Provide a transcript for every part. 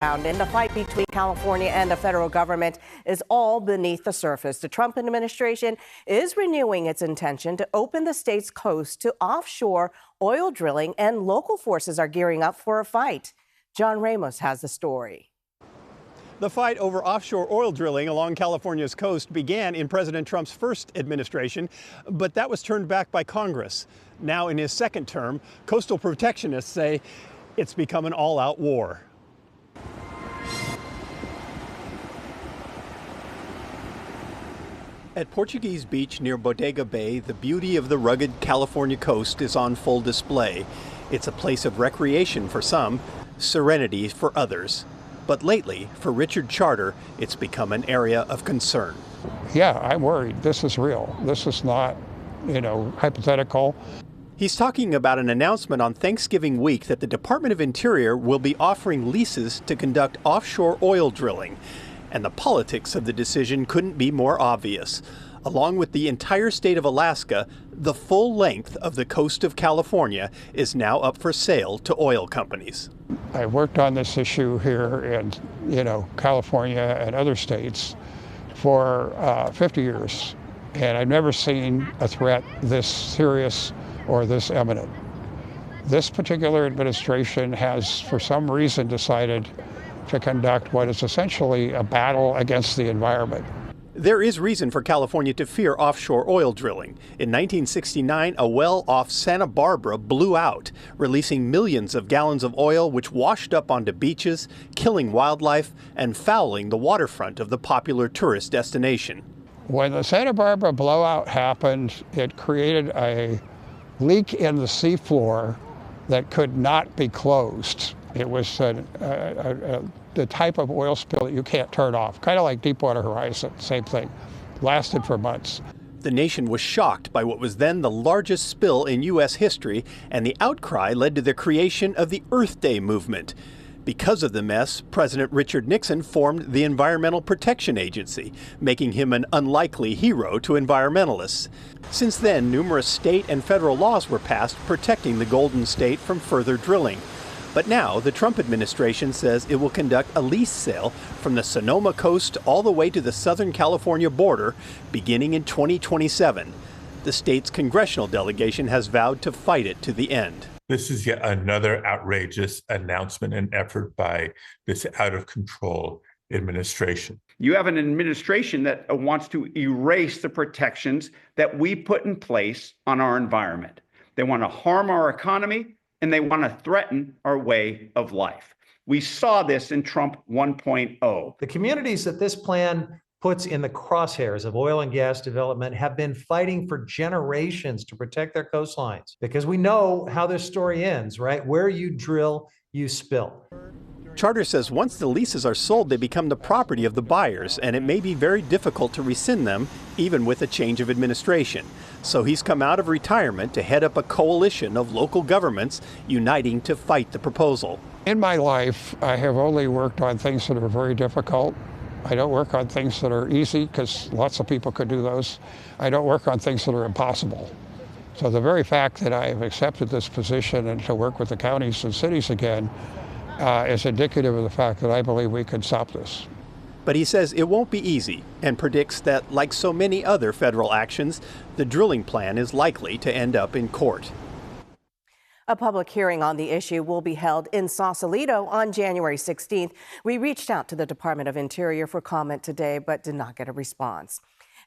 And the fight between California and the federal government is all beneath the surface. The Trump administration is renewing its intention to open the state's coast to offshore oil drilling, and local forces are gearing up for a fight. John Ramos has the story. The fight over offshore oil drilling along California's coast began in President Trump's first administration, but that was turned back by Congress. Now, in his second term, coastal protectionists say it's become an all-out war. At Portuguese Beach near Bodega Bay, the beauty of the rugged California coast is on full display. It's a place of recreation for some, serenity for others. But lately, for Richard Charter, it's become an area of concern. Yeah, I'm worried. This is real. This is not, hypothetical. He's talking about an announcement on Thanksgiving week that the Department of Interior will be offering leases to conduct offshore oil drilling. And the politics of the decision couldn't be more obvious. Along with the entire state of Alaska, the full length of the coast of California is now up for sale to oil companies. I worked on this issue here in, California and other states for 50 years, and I've never seen a threat this serious or this imminent. This particular administration has, for some reason, decided to conduct what is essentially a battle against the environment. There is reason for California to fear offshore oil drilling. In 1969, a well off Santa Barbara blew out, releasing millions of gallons of oil which washed up onto beaches, killing wildlife and fouling the waterfront of the popular tourist destination. When the Santa Barbara blowout happened, it created a leak in the seafloor that could not be closed. It was the type of oil spill that you can't turn off, kind of like Deepwater Horizon, same thing. Lasted for months. The nation was shocked by what was then the largest spill in U.S. history, and the outcry led to the creation of the Earth Day movement. Because of the mess, President Richard Nixon formed the Environmental Protection Agency, making him an unlikely hero to environmentalists. Since then, numerous state and federal laws were passed protecting the Golden State from further drilling. But now, the Trump administration says it will conduct a lease sale from the Sonoma coast all the way to the Southern California border, beginning in 2027. The state's congressional delegation has vowed to fight it to the end. This is yet another outrageous announcement and effort by this out-of-control administration. You have an administration that wants to erase the protections that we put in place on our environment. They want to harm our economy, and they want to threaten our way of life. We saw this in Trump 1.0. The communities that this plan puts in the crosshairs of oil and gas development have been fighting for generations to protect their coastlines, because we know how this story ends, right? Where you drill, you spill. Charter says once the leases are sold, they become the property of the buyers, and it may be very difficult to rescind them, even with a change of administration. So he's come out of retirement to head up a coalition of local governments uniting to fight the proposal. In my life, I have only worked on things that are very difficult. I don't work on things that are easy, because lots of people could do those. I don't work on things that are impossible. So the very fact that I have accepted this position and to work with the counties and cities again is indicative of the fact that I believe we can stop this. But he says it won't be easy, and predicts that, like so many other federal actions, the drilling plan is likely to end up in court. A public hearing on the issue will be held in Sausalito on January 16th. We reached out to the Department of Interior for comment today, but did not get a response.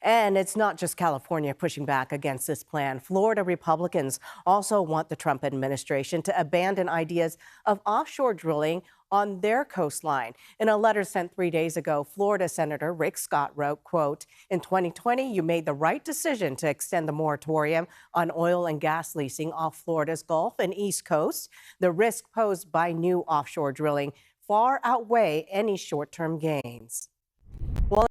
And it's not just California pushing back against this plan. Florida Republicans also want the Trump administration to abandon ideas of offshore drilling on their coastline. In a letter sent 3 days ago, Florida Senator Rick Scott wrote, quote, "In 2020, you made the right decision to extend the moratorium on oil and gas leasing off Florida's Gulf and East Coast. The risk posed by new offshore drilling far outweigh any short-term gains." Well,